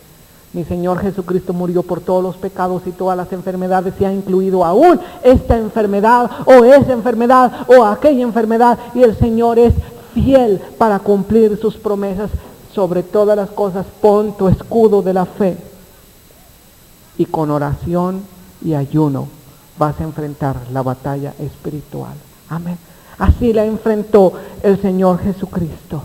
Mi Señor Jesucristo murió por todos los pecados y todas las enfermedades, y ha incluido aún esta enfermedad o esa enfermedad o aquella enfermedad, y el Señor es fiel para cumplir sus promesas. Sobre todas las cosas, pon tu escudo de la fe, y con oración y ayuno vas a enfrentar la batalla espiritual. Amén. Así la enfrentó el Señor Jesucristo.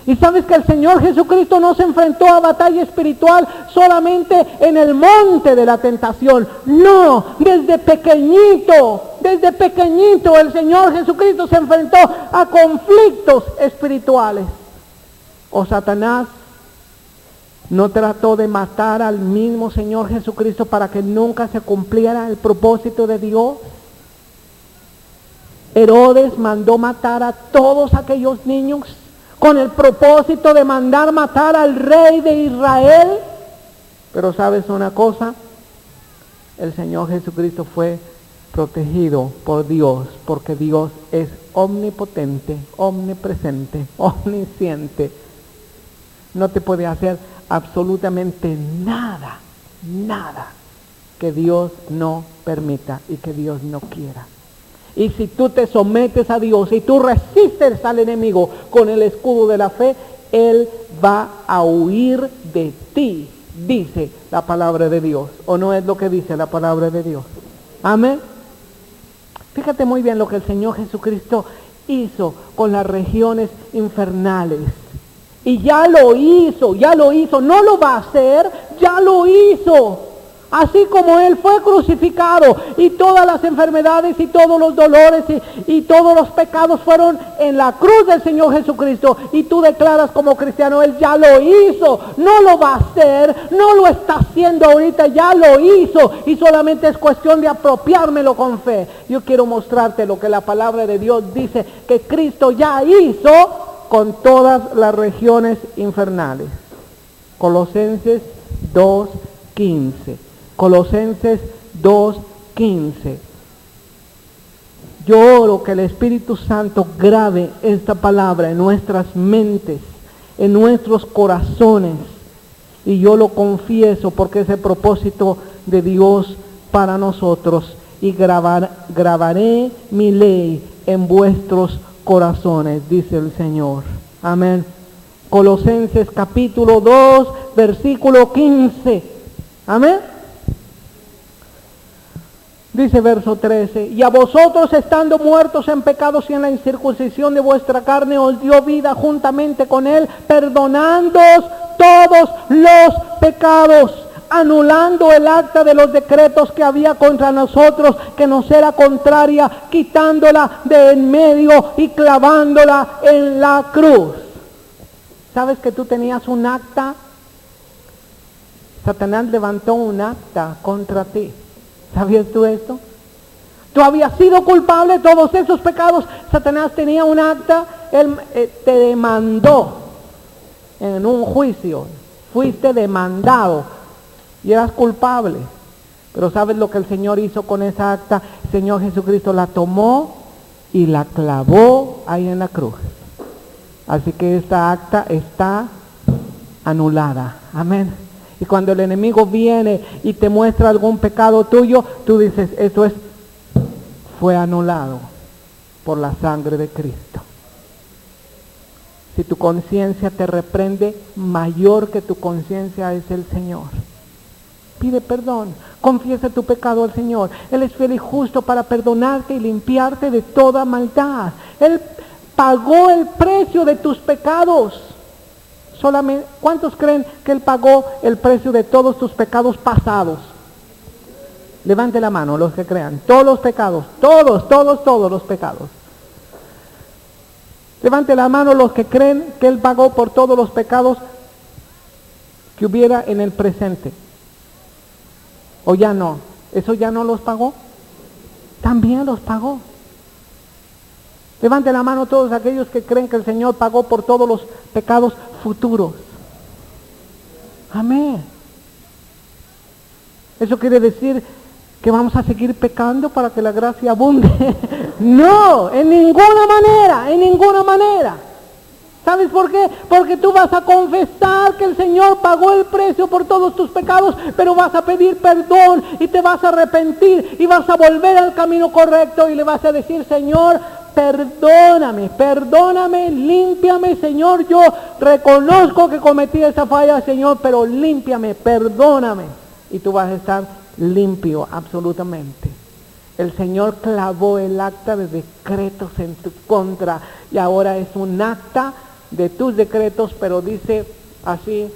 Y sabes que el Señor Jesucristo no se enfrentó a batalla espiritual solamente en el monte de la tentación. No, desde pequeñito el Señor Jesucristo se enfrentó a conflictos espirituales. ¿O Satanás no trató de matar al mismo Señor Jesucristo para que nunca se cumpliera el propósito de Dios? Herodes mandó matar a todos aquellos niños con el propósito de mandar matar al rey de Israel. Pero ¿sabes una cosa? El Señor Jesucristo fue protegido por Dios, porque Dios es omnipotente, omnipresente, omnisciente. No te puede hacer absolutamente nada, nada que Dios no permita y que Dios no quiera. Y si tú te sometes a Dios y tú resistes al enemigo con el escudo de la fe, Él va a huir de ti, dice la palabra de Dios. ¿O no es lo que dice la palabra de Dios? Amén. Fíjate muy bien lo que el Señor Jesucristo hizo con las regiones infernales. Y ya lo hizo, no lo va a hacer, ya lo hizo. Así como Él fue crucificado y todas las enfermedades y todos los dolores y todos los pecados fueron en la cruz del Señor Jesucristo, y tú declaras como cristiano, Él ya lo hizo, no lo va a hacer, no lo está haciendo ahorita, ya lo hizo, y solamente es cuestión de apropiármelo con fe. Yo quiero mostrarte lo que la palabra de Dios dice que Cristo ya hizo con todas las regiones infernales. Colosenses 2:15. Colosenses 2:15. Yo oro que el Espíritu Santo grabe esta palabra en nuestras mentes, en nuestros corazones, y yo lo confieso porque es el propósito de Dios para nosotros, y grabaré mi ley en vuestros corazones, dice el Señor. Amén. Colosenses capítulo 2, versículo 15. Amén. Dice verso 13, y a vosotros, estando muertos en pecados y en la incircuncisión de vuestra carne, os dio vida juntamente con Él, perdonándoos todos los pecados, anulando el acta de los decretos que había contra nosotros, que nos era contraria, quitándola de en medio y clavándola en la cruz. ¿Sabes que tú tenías un acta? Satanás levantó un acta contra ti. ¿Sabías tú esto? Tú habías sido culpable de todos esos pecados. Satanás tenía un acta, él te demandó. en un juicio, fuiste demandado y eras culpable. Pero ¿sabes lo que el Señor hizo con esa acta? El Señor Jesucristo la tomó y la clavó ahí en la cruz. Así que esta acta está anulada. Amén. Y cuando el enemigo viene y te muestra algún pecado tuyo, tú dices, esto fue anulado por la sangre de Cristo. Si tu conciencia te reprende, mayor que tu conciencia es el Señor. Pide perdón, confiesa tu pecado al Señor. Él es fiel y justo para perdonarte y limpiarte de toda maldad. Él pagó el precio de tus pecados. Solamente, ¿cuántos creen que Él pagó el precio de todos tus pecados pasados? Levante la mano los que crean. Todos los pecados, todos los pecados. Levante la mano los que creen que Él pagó por todos los pecados que hubiera en el presente. ¿O ya no? ¿Eso ya no los pagó? También los pagó. Levante la mano todos aquellos que creen que el Señor pagó por todos los pecados futuros. Amén. ¿Eso quiere decir que vamos a seguir pecando para que la gracia abunde? No, en ninguna manera, en ninguna manera. ¿Sabes por qué? Porque tú vas a confesar que el Señor pagó el precio por todos tus pecados, pero vas a pedir perdón y te vas a arrepentir y vas a volver al camino correcto y le vas a decir, Señor, perdóname, límpiame, Señor, yo reconozco que cometí esa falla, Señor, pero límpiame, perdóname. Y tú vas a estar limpio absolutamente. El Señor clavó el acta de decretos en tu contra y ahora es un acta de tus decretos, pero dice así,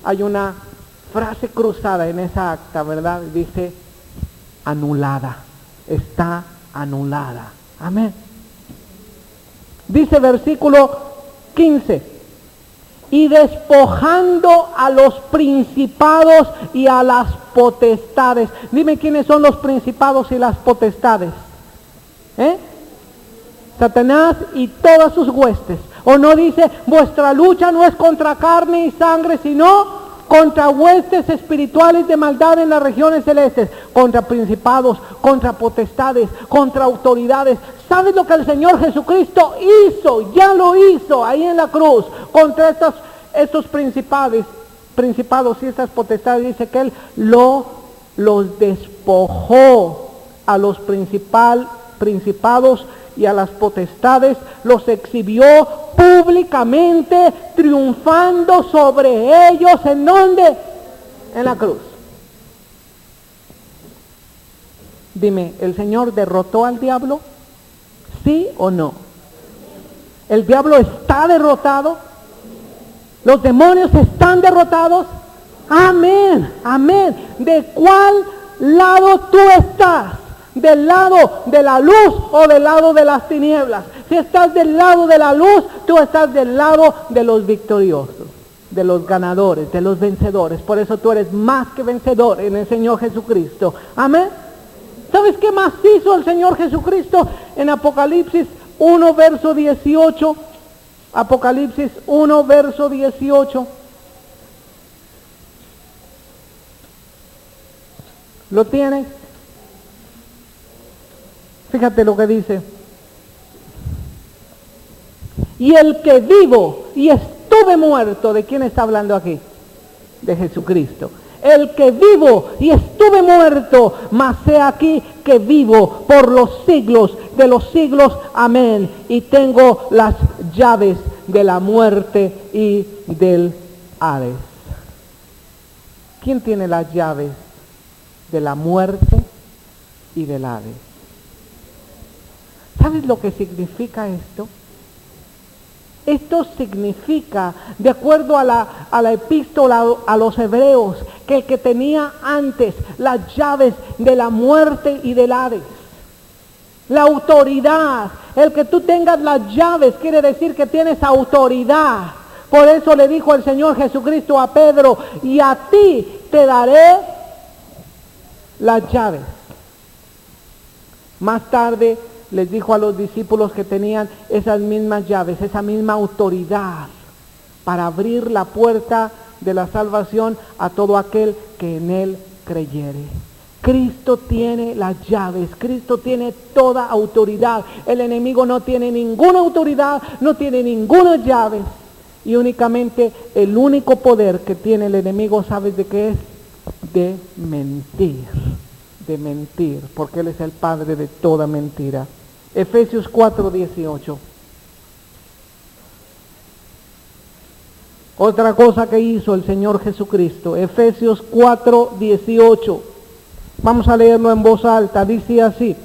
hay una frase cruzada en esa acta, ¿verdad? Dice anulada, está anulada. Amén. Dice versículo 15, y despojando a los principados y a las potestades. Dime quiénes son los principados y las potestades. Satanás y todas sus huestes. O no dice, vuestra lucha no es contra carne y sangre, sino contra huestes espirituales de maldad en las regiones celestes, contra principados, contra potestades, contra autoridades. ¿Sabes lo que el Señor Jesucristo hizo? Ya lo hizo ahí en la cruz, contra estos principados y estas potestades. Dice que Él los despojó a los principados y a las potestades, los exhibió públicamente, triunfando sobre ellos. ¿En dónde? En la cruz. Dime, ¿el Señor derrotó al diablo? ¿Sí o no? ¿El diablo está derrotado? ¿Los demonios están derrotados? Amén, amén. ¿De cuál lado tú estás? ¿Del lado de la luz o del lado de las tinieblas? Si estás del lado de la luz, tú estás del lado de los victoriosos, de los ganadores, de los vencedores. Por eso tú eres más que vencedor en el Señor Jesucristo. Amén. ¿Sabes qué más hizo el Señor Jesucristo? En Apocalipsis 1, verso 18. Apocalipsis 1, verso 18. ¿Lo tiene? Fíjate lo que dice. Y el que vivo y estuve muerto, ¿de quién está hablando aquí? De Jesucristo. El que vivo y estuve muerto, mas he aquí que vivo por los siglos de los siglos. Amén. Y tengo las llaves de la muerte y del Hades. ¿Quién tiene las llaves de la muerte y del Hades? ¿Sabes lo que significa esto? Esto significa, de acuerdo a la epístola a los hebreos, que el que tenía antes las llaves de la muerte y del Hades, la autoridad, el que tú tengas las llaves quiere decir que tienes autoridad. Por eso le dijo el Señor Jesucristo a Pedro, y a ti te daré las llaves. Más tarde les dijo a los discípulos que tenían esas mismas llaves, esa misma autoridad. para abrir la puerta de la salvación a todo aquel que en Él creyere. Cristo tiene las llaves, Cristo tiene toda autoridad. El enemigo no tiene ninguna autoridad, no tiene ninguna llave. Y únicamente el único poder que tiene el enemigo, ¿sabes de qué es? De mentir, porque Él es el padre de toda mentira. Efesios 4:18. Otra cosa que hizo el Señor Jesucristo, Efesios 4:18. Vamos a leerlo en voz alta, dice así.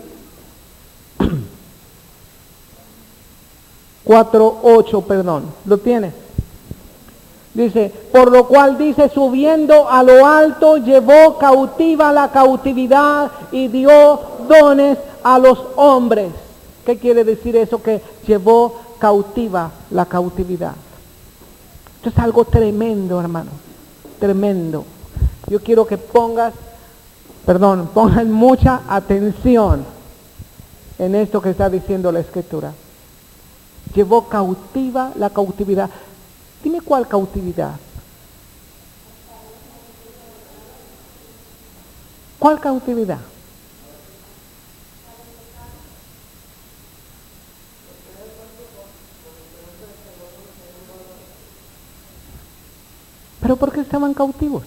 4:8, perdón, ¿lo tienes? Dice, por lo cual dice, subiendo a lo alto, llevó cautiva la cautividad y dio dones a los hombres. ¿Qué quiere decir eso? Que llevó cautiva la cautividad. Esto es algo tremendo, hermano, tremendo. Yo quiero que pongan mucha atención en esto que está diciendo la Escritura. Llevó cautiva la cautividad. Dime cuál cautividad. ¿Cuál cautividad? ¿Pero por qué estaban cautivos?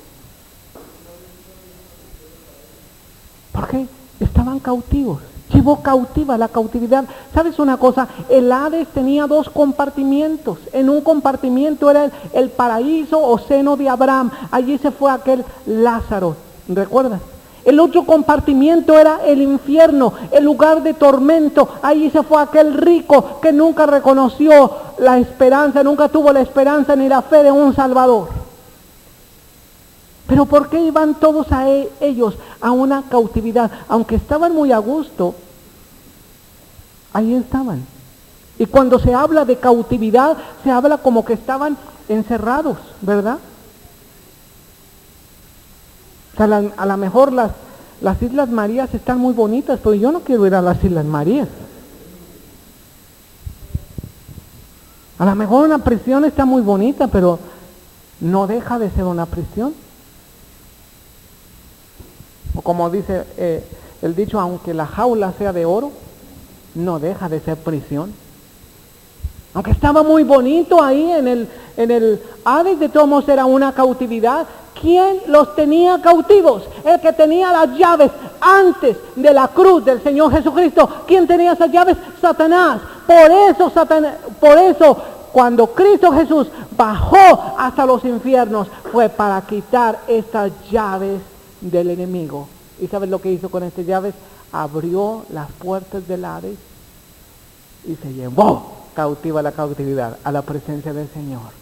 ¿Por qué estaban cautivos? Llevó cautiva la cautividad. ¿Sabes una cosa? El Hades tenía dos compartimientos. En un compartimiento era el paraíso o seno de Abraham. Allí se fue aquel Lázaro. ¿Recuerdas? El otro compartimiento era el infierno, el lugar de tormento. Allí se fue aquel rico que nunca reconoció la esperanza, nunca tuvo la esperanza ni la fe de un Salvador. Pero ¿por qué iban todos ellos a una cautividad? Aunque estaban muy a gusto, ahí estaban. Y cuando se habla de cautividad, se habla como que estaban encerrados, ¿verdad? O sea, a lo mejor las Islas Marías están muy bonitas, pero yo no quiero ir a las Islas Marías. A lo mejor una prisión está muy bonita, pero no deja de ser una prisión. O como dice el dicho, aunque la jaula sea de oro, no deja de ser prisión. Aunque estaba muy bonito ahí en el Hades, de todos modos era una cautividad. ¿Quién los tenía cautivos? El que tenía las llaves antes de la cruz del Señor Jesucristo. ¿Quién tenía esas llaves? Satanás. Por eso cuando Cristo Jesús bajó hasta los infiernos, fue para quitar estas llaves del enemigo. ¿Y sabes lo que hizo con estas llaves? Abrió las puertas del Hades y se llevó cautiva la cautividad a la presencia del Señor.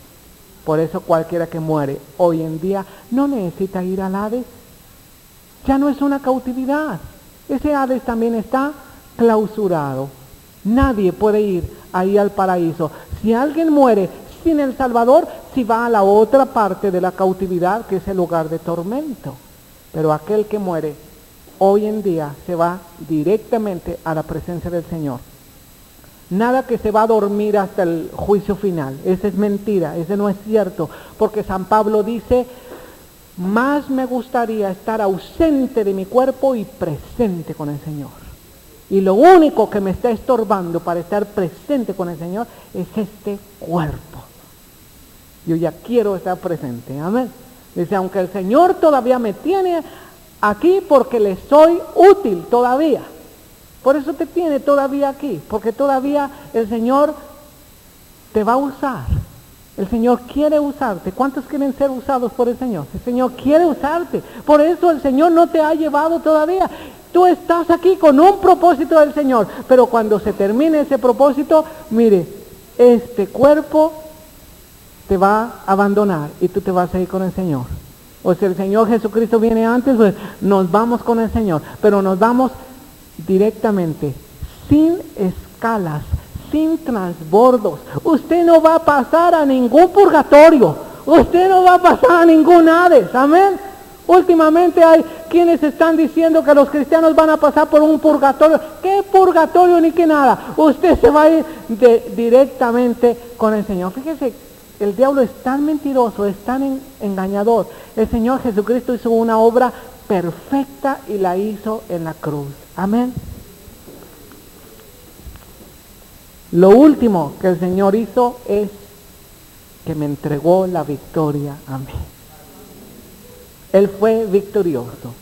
Por eso cualquiera que muere hoy en día no necesita ir al Hades. Ya no es una cautividad. Ese Hades también está clausurado. Nadie puede ir ahí al paraíso. Si alguien muere sin el Salvador, si va a la otra parte de la cautividad, que es el lugar de tormento. Pero aquel que muere hoy en día se va directamente a la presencia del Señor. Nada que se va a dormir hasta el juicio final. Esa es mentira, ese no es cierto. Porque San Pablo dice, más me gustaría estar ausente de mi cuerpo y presente con el Señor. Y lo único que me está estorbando para estar presente con el Señor es este cuerpo. Yo ya quiero estar presente, amén. Dice, aunque el Señor todavía me tiene aquí porque le soy útil todavía. Por eso te tiene todavía aquí, porque todavía el Señor te va a usar. El Señor quiere usarte. ¿Cuántos quieren ser usados por el Señor? El Señor quiere usarte. Por eso el Señor no te ha llevado todavía. Tú estás aquí con un propósito del Señor. Pero cuando se termine ese propósito, mire, este cuerpo te va a abandonar y tú te vas a ir con el Señor. O si el Señor Jesucristo viene antes, pues nos vamos con el Señor. Pero nos vamos directamente, sin escalas, sin transbordos. Usted no va a pasar a ningún purgatorio. Usted no va a pasar a ningún Hades. Amén. Últimamente hay quienes están diciendo que los cristianos van a pasar por un purgatorio. ¿Qué purgatorio ni qué nada? Usted se va a ir directamente con el Señor. Fíjese el diablo es tan mentiroso, es tan engañador. El Señor Jesucristo hizo una obra perfecta y la hizo en la cruz. Amén. Lo último que el Señor hizo es que me entregó la victoria a mí. Él fue victorioso.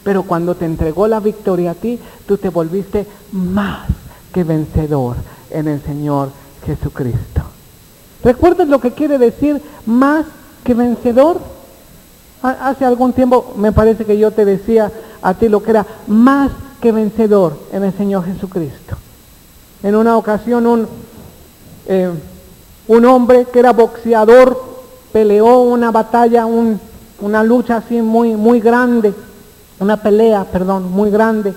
Pero cuando te entregó la victoria a ti, tú te volviste más que vencedor en el Señor Jesucristo. ¿Recuerdas lo que quiere decir más que vencedor? Hace algún tiempo me parece que yo te decía a ti lo que era más que vencedor en el Señor Jesucristo. En una ocasión un hombre que era boxeador peleó una batalla, una lucha así muy grande, una pelea, muy grande.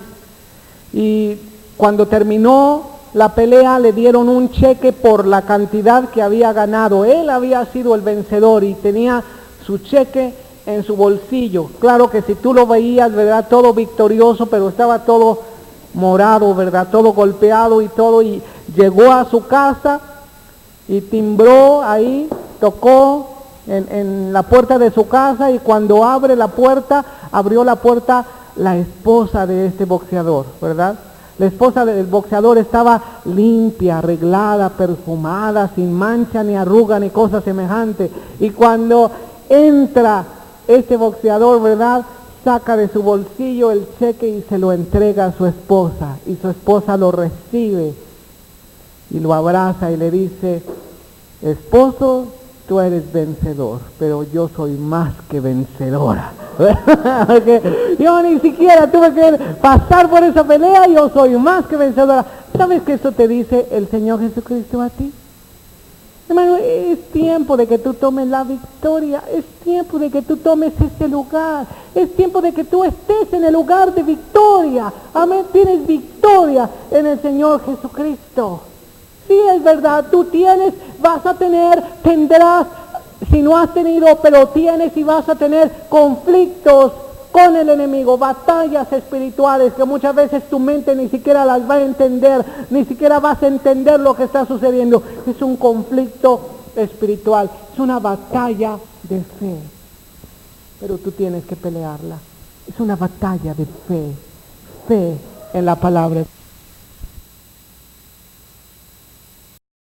Y cuando terminó la pelea le dieron un cheque por la cantidad que había ganado. Él había sido el vencedor y tenía su cheque en su bolsillo. Claro que si tú lo veías, ¿verdad? Todo victorioso, pero estaba todo morado, ¿verdad? Todo golpeado y todo. Y llegó a su casa y timbró ahí, tocó en la puerta de su casa, y cuando abrió la puerta la esposa de este boxeador, ¿verdad? La esposa del boxeador estaba limpia, arreglada, perfumada, sin mancha, ni arruga, ni cosa semejante. Y cuando entra este boxeador, ¿verdad?, saca de su bolsillo el cheque y se lo entrega a su esposa. Y su esposa lo recibe y lo abraza y le dice: esposo, tú eres vencedor, pero yo soy más que vencedora. Porque yo ni siquiera tuve que pasar por esa pelea, yo soy más que vencedora. ¿Sabes que eso te dice el Señor Jesucristo a ti? Hermano, es tiempo de que tú tomes la victoria, es tiempo de que tú tomes ese lugar, es tiempo de que tú estés en el lugar de victoria. Amén, tienes victoria en el Señor Jesucristo. Sí, es verdad, tú tienes, vas a tener, tendrás, si no has tenido, pero tienes y vas a tener conflictos con el enemigo, batallas espirituales que muchas veces tu mente ni siquiera las va a entender, ni siquiera vas a entender lo que está sucediendo. Es un conflicto espiritual, es una batalla de fe, pero tú tienes que pelearla. Es una batalla de fe en la palabra.